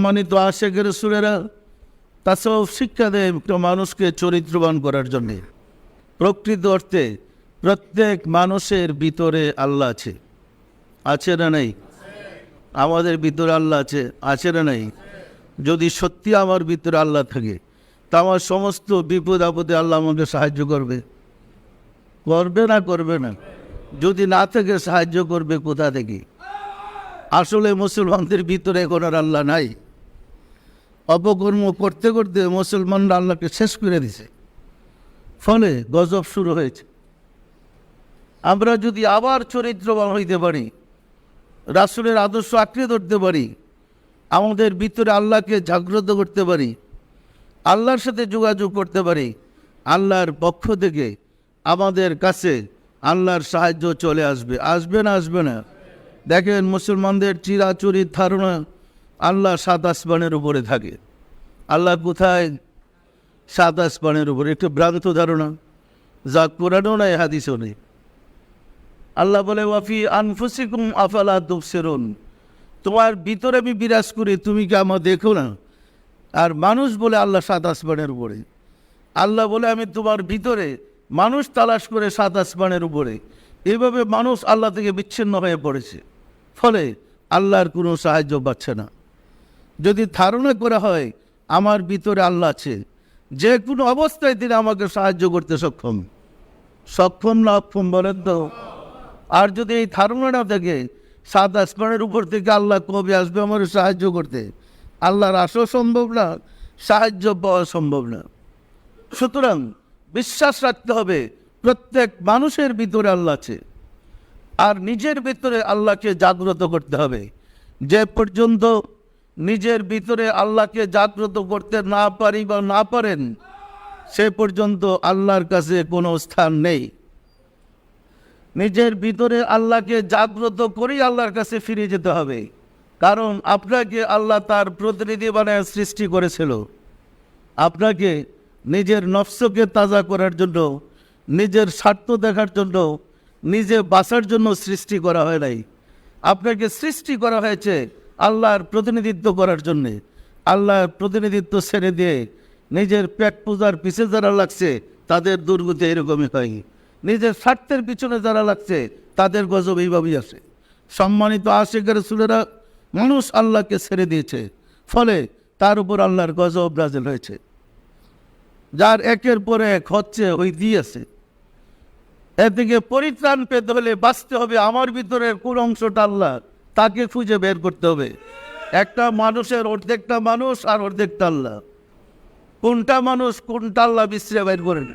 সম্মানিত আশিকের রাসূলেরা তাসাউফ শিক্ষা দেয় মানুষকে চরিত্রবান করার জন্যে। প্রকৃত অর্থে প্রত্যেক মানুষের ভিতরে আল্লাহ আছে, আছে না নেই? আমাদের ভিতরে আল্লাহ আছে, আছে না নেই? যদি সত্যি আমার ভিতরে আল্লাহ থাকে তা আমার সমস্ত বিপদ আপদে আল্লাহ আমাকে সাহায্য করবে, করবে না করবে না? যদি না থাকে সাহায্য করবে কোথা থেকে? আসলে মুসলমানদের ভিতরে এখন আর আল্লাহ নাই। অপকর্ম করতে করতে মুসলমানরা আল্লাহকে শেষ করে দিছে, ফলে গজব শুরু হয়েছে। আমরা যদি আবার চরিত্রবান হইতে পারি, রাসূলের আদর্শ আঁকড়ে ধরতে পারি, আমাদের ভিতরে আল্লাহকে জাগ্রত করতে পারি, আল্লাহর সাথে যোগাযোগ করতে পারি, আল্লাহর পক্ষ থেকে আমাদের কাছে আল্লাহর সাহায্য চলে আসবে। আসবে না? আসবে না? দেখেন, মুসলমানদের চিরাচরিত ধারণা আল্লাহ সাত আসমানের উপরে থাকে। আল্লাহ কোথায়? সাত আসমানের উপরে। একটু ভ্রান্ত ধারণা, যা কোরআনও নাই হাদিসও নেই। আল্লাহ বলে ওয়াফি আনফুসিকুম আফালা তুবসিরুন, তোমার ভিতরে আমি বিরাজ করি, তুমি কি আমার দেখো না? আর মানুষ বলে আল্লাহ সাত আসমানের উপরে। আল্লাহ বলে আমি তোমার ভিতরে, মানুষ তালাশ করে সাত আসমানের উপরে। এভাবে মানুষ আল্লাহ থেকে বিচ্ছিন্ন হয়ে পড়েছে, ফলে আল্লাহর কোনো সাহায্য পাচ্ছে না। যদি ধারণা করা হয় আমার ভিতরে আল্লাহ আছে, যে কোনো অবস্থায় তিনি আমাকে সাহায্য করতে সক্ষম। সক্ষম না অক্ষম বলেন তো? আর যদি এই ধারণা না থাকে সাত আসমানের উপর থেকে আল্লাহ কবে আসবে আমার সাহায্য করতে, আল্লাহর আসাও সম্ভব না, সাহায্য পাওয়া সম্ভব না। সুতরাং বিশ্বাস রাখতে হবে প্রত্যেক মানুষের ভিতরে আল্লাহ আছে, আর নিজের ভিতরে আল্লাহকে জাগ্রত করতে হবে। যে পর্যন্ত নিজের ভিতরে আল্লাহকে জাগ্রত করতে না পারি বা না পারেন, সে পর্যন্ত আল্লাহর কাছে কোনো স্থান নেই। নিজের ভিতরে আল্লাহকে জাগ্রত করেই আল্লাহর কাছে ফিরে যেতে হবে, কারণ আপনাকে আল্লাহ তার প্রতিনিধি বানায় সৃষ্টি করেছিল। আপনাকে নিজের নফসকে তাজা করার জন্য, নিজের স্বার্থ দেখার জন্য, নিজে বাঁচার জন্য সৃষ্টি করা হয় নাই। আপনাকে সৃষ্টি করা হয়েছে আল্লাহর প্রতিনিধিত্ব করার জন্যে। আল্লাহর প্রতিনিধিত্ব ছেড়ে দিয়ে নিজের পেট পূজার পিছিয়ে যারা লাগছে তাদের দুর্গতি এরকমই হয়। নিজের স্বার্থের পিছনে যারা লাগছে তাদের গজব এইভাবেই আসে। সম্মানিত আশিকের রাসূলেরা মানুষ আল্লাহকে ছেড়ে দিয়েছে, ফলে তার উপর আল্লাহর গজব নাযিল হয়েছে। যার একের পর এক হচ্ছে ওই দিয়েছে। এ থেকে পরিত্রাণ পেতে হলে বাঁচতে হবে আমার ভিতরে কোন অংশটা আল্লাহ, তাকে খুঁজে বের করতে হবে। একটা মানুষের অর্ধেকটা মানুষ আর অর্ধেকটা আল্লাহ। কোনটা মানুষ কোনটা আল্লাহ বিশ্রে বের করেন।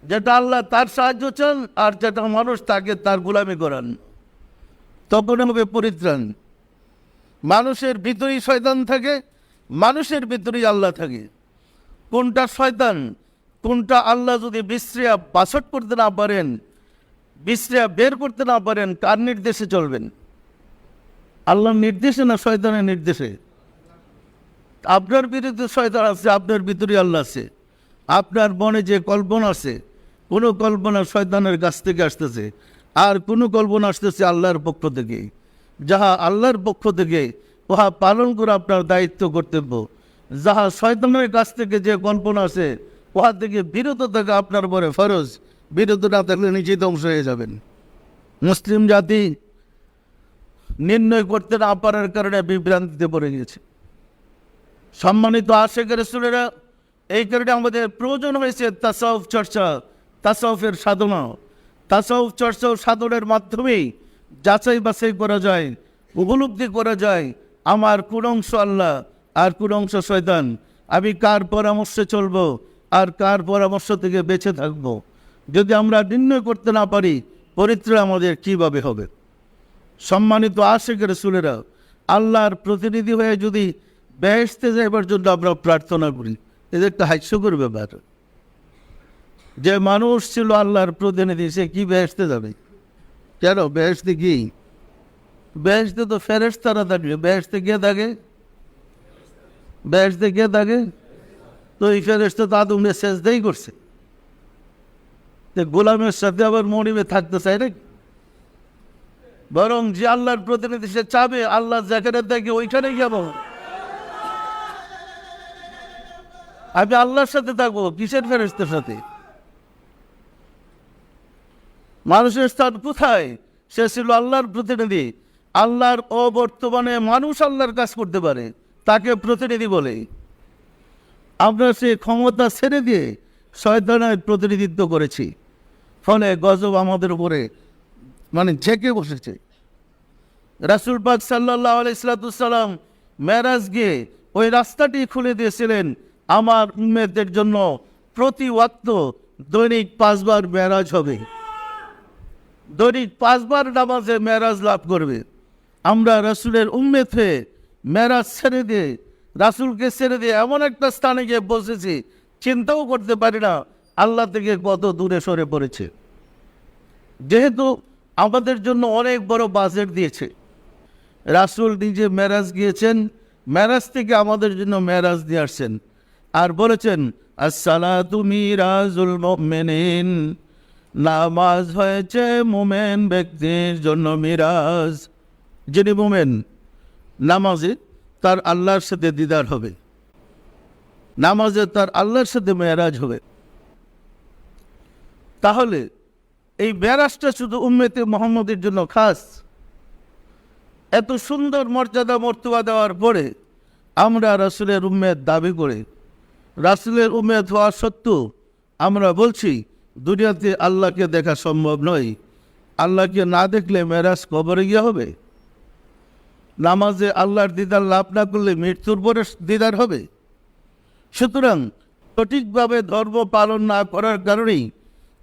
যেটা আল্লাহ তার সাহায্য চান, আর যেটা মানুষ তাকে তার গোলামি করান, তখন হবে পরিত্রাণ। মানুষের ভিতরেই শয়তান থাকে, মানুষের ভিতরেই আল্লাহ থাকে। কোনটা শয়তান কোনটা আল্লাহ যদি বিশ্রিয়া বাছট করতে না পারেন, বিশ্রিয়া বের করতে না পারেন, কার নির্দেশে চলবেন? আল্লাহর নির্দেশে না শয়তানের নির্দেশে? আপনার বিরুদ্ধে শয়তান আছে, আপনার ভিতরেই আল্লাহ আছে। আপনার মনে যে কল্পনা আছে, কোনো কল্পনা শয়তানের কাছ থেকে আসতেছে, আর কোনো কল্পনা আসতেছে আল্লাহর পক্ষ থেকে। যাহা আল্লাহর পক্ষ থেকে উহা পালন করা আপনার দায়িত্ব কর্তব্য। যাহা শয়তানের কাছ থেকে যে কল্পনা আছে উহা থেকে বিরত থাকা আপনার পরে ফরজ। বিরত না থাকলে নিজেই ধ্বংস হয়ে যাবেন। মুসলিম জাতি নির্ণয় করতে না পারার কারণে বিভ্রান্তিতে পড়ে গিয়েছে। সম্মানিত আশিকের রাসূলেরা, এই কারণে আমাদের প্রয়োজন হয়েছে তাসাউফ চর্চা, তাসাউফের সাধনা। তাসাউফ চর্চা ও সাধনের মাধ্যমেই যাচাই বাছাই করা যায়, উপলব্ধি করা যায় আমার কোন অংশ আল্লাহ আর কোন অংশ শয়তান। আমি কার পরামর্শে চলবো আর কার পরামর্শ থেকে বেঁচে থাকবো। যদি আমরা নির্ণয় করতে না পারি, পরিত্রাণ আমাদের কীভাবে হবে? সম্মানিত আশিকের রাসূলেরা, আল্লাহর প্রতিনিধি হয়ে যদি বেহেশতে যাইবার জন্য আমরা প্রার্থনা করি, এটা একটা হাস্যকর ব্যাপার। যে মানুষ ছিল আল্লাহর প্রতিনিধি, সে কি বেহেশতে যাবে? কেন? বেহেশতে কি? বেহেশতে তো ফেরেশতারা থাকবে। বেহেশতে কে থাকে? বেহেশতে কে থাকে? তো এই ফেরেশতা তো আদমকে সেজদাই করছে। গোলামের সাথে আবার মনিবে থাকতে চায় নাকি? বরং যে আল্লাহর প্রতিনিধি সে চাবে আল্লাহ যেখানে দেখে ওইখানে যাব। আমি আল্লাহর সাথে থাকবো, কিসের ফেরেশতার সাথে? মানুষের স্থান কোথায়? সে ছিল আল্লাহর প্রতিনিধি। আল্লাহর অবর্তমানে মানুষ আল্লাহর কাজ করতে পারে, তাকে প্রতিনিধি বলে। আমরা সে ক্ষমতা ছেড়ে দিয়ে শয়তানের প্রতিনিধিত্ব করেছি, ফলে গজব আমাদের উপরে ঝেঁকে বসেছে। রাসূল পাক সাল্লাল্লাহু আলাইহি সাল্লাম মেরাজ গিয়ে ওই রাস্তাটি খুলে দিয়েছিলেন আমার উম্মতের জন্য। প্রতি ওয়াক্ত দৈনিক 5 বার মেরাজ হবে, দৈনিক 5 বার নামাজে মেরাজ লাভ করবে। আমরা রাসূলের উম্মত হয়ে মেরাজ ছেড়ে দিয়ে, রাসূলকে ছেড়ে দিয়ে এমন একটা স্থানে গিয়ে বসেছি, চিন্তাও করতে পারি না আল্লাহ থেকে কত দূরে সরে পড়েছে। যেহেতু আমাদের জন্য অনেক বড় বাজেট দিয়েছে, রাসূল নিজে মেরাজ গিয়েছেন, মেরাজ থেকে আমাদের জন্য মেরাজ দিয়ে আসছেন আর বলেছেন আসসালাতু মিরাজুল মুমিনিন, নামাজ হয়েছে মুমিন ব্যক্তির জন্য মিরাজ। যিনি মুমিন, নামাজে তার আল্লাহর সাথে দিদার হবে, নামাজে তার আল্লাহর সাথে মেরাজ হবে। তাহলে এই মেরাজটা শুধু উম্মতে মুহাম্মদের জন্য খাস। এত সুন্দর মর্যাদা মর্তবা দেওয়ার পরে আমরা রাসূলের উম্মত দাবি করে, রাসূলের উম্মত হওয়া সত্ত্বেও আমরা বলছি দুনিয়াতে আল্লাহকে দেখা সম্ভব নয়। আল্লাহকে না দেখলে মেরাজ কবরে গিয়ে হবে? নামাজে আল্লাহর দিদার লাভ না করলে মৃত্যুর পরে দিদার হবে? সুতরাং সঠিকভাবে ধর্ম পালন না করার কারণেই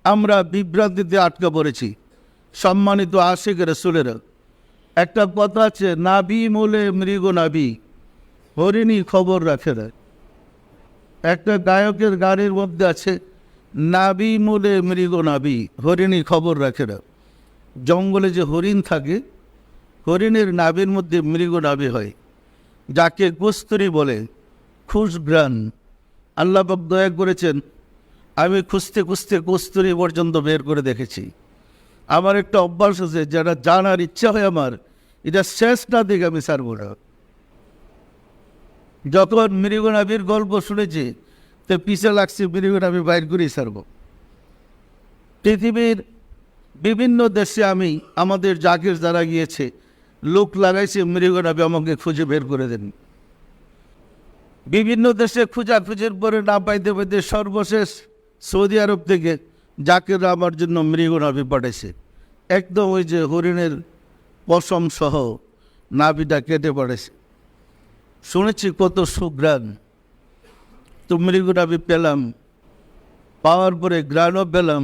আমরা বিভ্রান্তিতে আটকা পড়েছি। সম্মানিত আশিক রাসূলেরা, একটা কথা আছে, নাবি মূলে মৃগ নাবি, হরিণী খবর রাখে না। একটা গায়কের গানের মধ্যে আছে, নাবি মূলে মৃগ নাবি, হরিণী খবর রাখে না। জঙ্গলে যে হরিণ থাকে, হরিণের নাভির মধ্যে মৃগ নাভি হয়, যাকে কস্তুরী বলে, খুশগ্রাণ। আল্লাহ পাক দয়া করেছেন, আমি খুঁজতে খুঁজতে কস্তুরী পর্যন্ত বের করে দেখেছি। আমার একটা অভ্যাস আছে, যারা জানার ইচ্ছা হয় আমার, এটা শেষ না দিকে আমি ছাড়ব না। যখন মৃগনাভির গল্প শুনেছি তো পিছে লাগছে মৃগনাভি বাইর করেই ছাড়ব। পৃথিবীর বিভিন্ন দেশে আমি, আমাদের জাকির যারা গিয়েছে, লোক লাগাইছে মৃগনাভি আমাকে খুঁজে বের করে দেন। বিভিন্ন দেশে খোঁজাখুঁজির পরে না পাইতে পাইতে সর্বশেষ সৌদি আরব থেকে জাকিররা আমার জন্য মৃগনাভি পাঠাইছে। একদম ওই যে হরিণের পশম সহ নাভিটা কেটে পাঠাইছে। শুনেছি কত সুঘ্রাণ। তো মৃগনাভি পেলাম, পাওয়ার পরে গ্রানও পেলাম।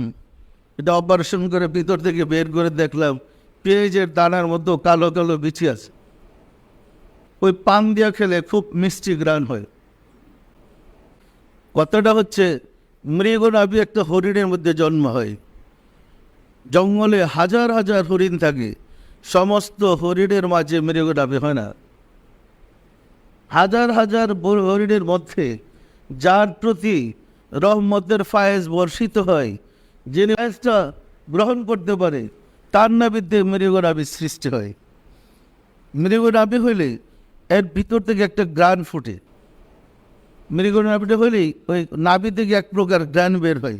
এটা অপারেশন করে ভিতর থেকে বের করে দেখলাম পেঁয়াজের দানার মতো কালো কালো বিচি আছে। ওই পান দিয়া খেলে খুব মিষ্টি গ্রান হয়। কথাটা হচ্ছে, মৃগনাভি একটা হরিণের মধ্যে জন্ম হয়। জঙ্গলে হাজার হাজার হরিণ থাকে, সমস্ত হরিণের মাঝে মৃগনাভি হয় না। হাজার হাজার হরিণের মধ্যে যার প্রতি রহমতের ফায়েজ বর্ষিত হয়, যিনি ফায়েজটা গ্রহণ করতে পারে, তার নাভিতে মৃগনাভি সৃষ্টি হয়। মৃগনাভি হইলে এর ভিতর থেকে একটা গ্রান ফুটে। মৃগনাভিটা হইলেই ওই নাভি থেকে এক প্রকার গ্রান বের হয়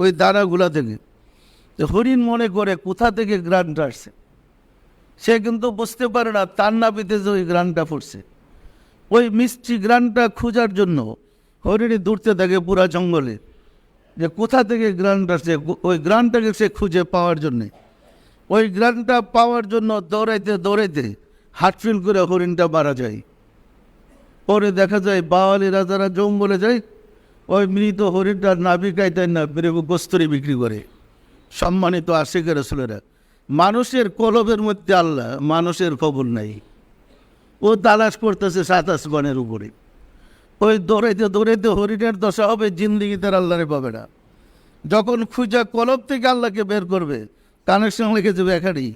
ওই দানাগুলা থেকে। তো হরিণ মনে করে কোথা থেকে গ্রানটা আসছে, সে কিন্তু বুঝতে পারে না তার নাভিতে যে ওই গ্রানটা ফুটছে। ওই মিষ্টি গ্রানটা খোঁজার জন্য হরিণী দৌড়তে থাকে পুরা জঙ্গলে, যে কোথা থেকে গ্রানটা আসছে, ওই গ্রানটাকে সে খুঁজে পাওয়ার জন্যে। ওই গ্রানটা পাওয়ার জন্য দৌড়াইতে দৌড়াইতে হার্টফিল করে হরিণটা মারা যায়। পরে দেখা যায় বাওয়ালিরা যারা জঙ্গলে যায়, ওই মৃত হরিণটার নাভি কাইটাই না গোস্তরি বিক্রি করে। সম্মানিত আশিকের রাসূলেরা, মানুষের কলবের মধ্যে আল্লাহ, মানুষের খবর নাই। ও তালাশ করতেছে 7 আসমানের উপরে। ওই দৌড়াইতে দৌড়াইতে হরিণের দশা হবে, জিন্দিগিতে আল্লাহরে পাবে না। যখন খুঁজা কলব থেকে আল্লাহকে বের করবে, কানেকশন লিখে যাবে এখানেই।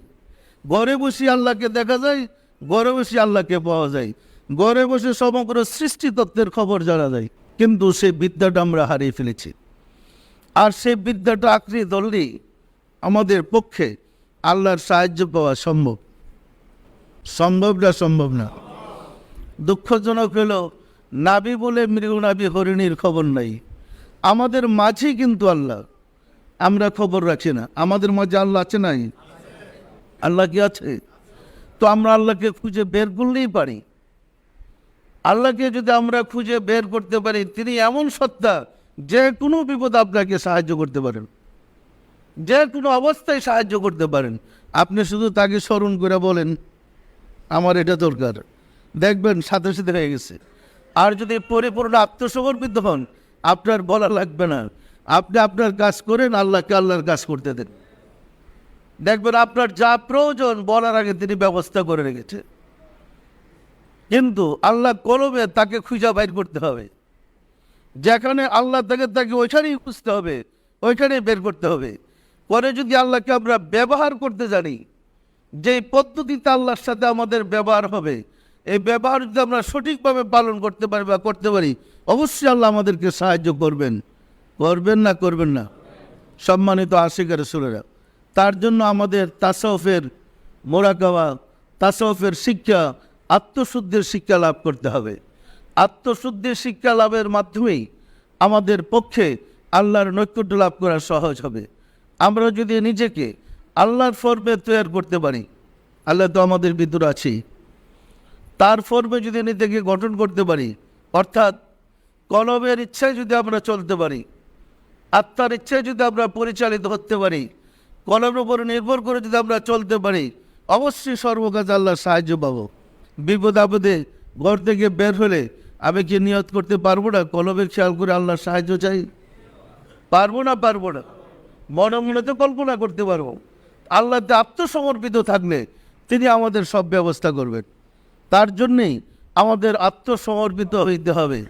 ঘরে বসে আল্লাহকে দেখা যায়, ঘরে বসে আল্লাহকে পাওয়া যায়, ঘরে বসে সমগ্র সৃষ্টি তত্ত্বের খবর জানা যায়। কিন্তু সেই বিদ্যাটা আমরা হারিয়ে ফেলেছি। আর সেই বিদ্যাটা আঁকড়ে ধরলেই আমাদের পক্ষে আল্লাহর সাহায্য পাওয়া সম্ভব। সম্ভব না। দুঃখজনক হলো নাবি বলে মৃগ নাবি হরিণীর খবর নাই। আমাদের মাঝেই কিন্তু আল্লাহ, আমরা খবর রাখি না। আমাদের মাঝে আল্লাহ আছে নাই? আল্লাহ কি আছে? তো আমরা আল্লাহকে খুঁজে বের করলেই পারি। আল্লাহকে যদি আমরা খুঁজে বের করতে পারি, তিনি এমন সত্তা, যে কোনো বিপদ আপনাকে সাহায্য করতে পারেন, যে কোনো অবস্থায় সাহায্য করতে পারেন। আপনি শুধু তাকে স্মরণ করে বলেন আমার এটা দরকার, দেখবেন সাথে সাথে হয়ে গেছে। আর যদি পরিপূর্ণ আত্মসমর্পিত হন, আপনার বলা লাগবে না, আপনি আপনার কাজ করেন, আল্লাহকে আল্লাহর কাজ করতে দেন, দেখবেন আপনার যা প্রয়োজন বলার আগে তিনি ব্যবস্থা করে রেখেছে। কিন্তু আল্লাহ কলবে তাকে খুঁজা বাইর করতে হবে। যেখানে আল্লাহ তাকে ওইখানেই খুঁজতে হবে, ওইখানেই বের করতে হবে। পরে যদি আল্লাহকে আমরা ব্যবহার করতে জানি, যে পদ্ধতিতে আল্লাহর সাথে আমাদের ব্যবহার হবে, এই ব্যবহার যদি আমরা সঠিকভাবে পালন করতে পারি বা করতে পারি, অবশ্যই আল্লাহ আমাদেরকে সাহায্য করবেন। করবেন না? সম্মানিত আশিকের রাসূলেরা, তার জন্য আমাদের তাসাউফের মোরাকাবা, তাসাউফের শিক্ষা, আত্মশুদ্ধির শিক্ষা লাভ করতে হবে। আত্মশুদ্ধির শিক্ষা লাভের মাধ্যমেই আমাদের পক্ষে আল্লাহর নৈকট্য লাভ করা সহজ হবে। আমরা যদি নিজেকে আল্লাহর ফর্মে তৈরি করতে পারি, আল্লাহ তো আমাদের ভিতরে আছেই, তার ফর্মে যদি নিজেকে গঠন করতে পারি, অর্থাৎ কলবের ইচ্ছায় যদি আমরা চলতে পারি, আত্মার ইচ্ছায় যদি আমরা পরিচালিত হতে পারি, কলমের উপর নির্ভর করে যদি আমরা চলতে পারি, অবশ্যই সর্বকাজে আল্লাহর সাহায্য পাবো। বিপদ আপদে ঘর থেকে বের হলে আমি কি নিয়ত করতে পারবো না কলবের খেয়াল করে আল্লাহর সাহায্য চাই? পারবো না? মনে মনে তো কল্পনা করতে পারবো। আল্লাহতে আত্মসমর্পিত থাকলে তিনি আমাদের সব ব্যবস্থা করবেন। তার জন্যেই আমাদের আত্মসমর্পিত হইতে হবে।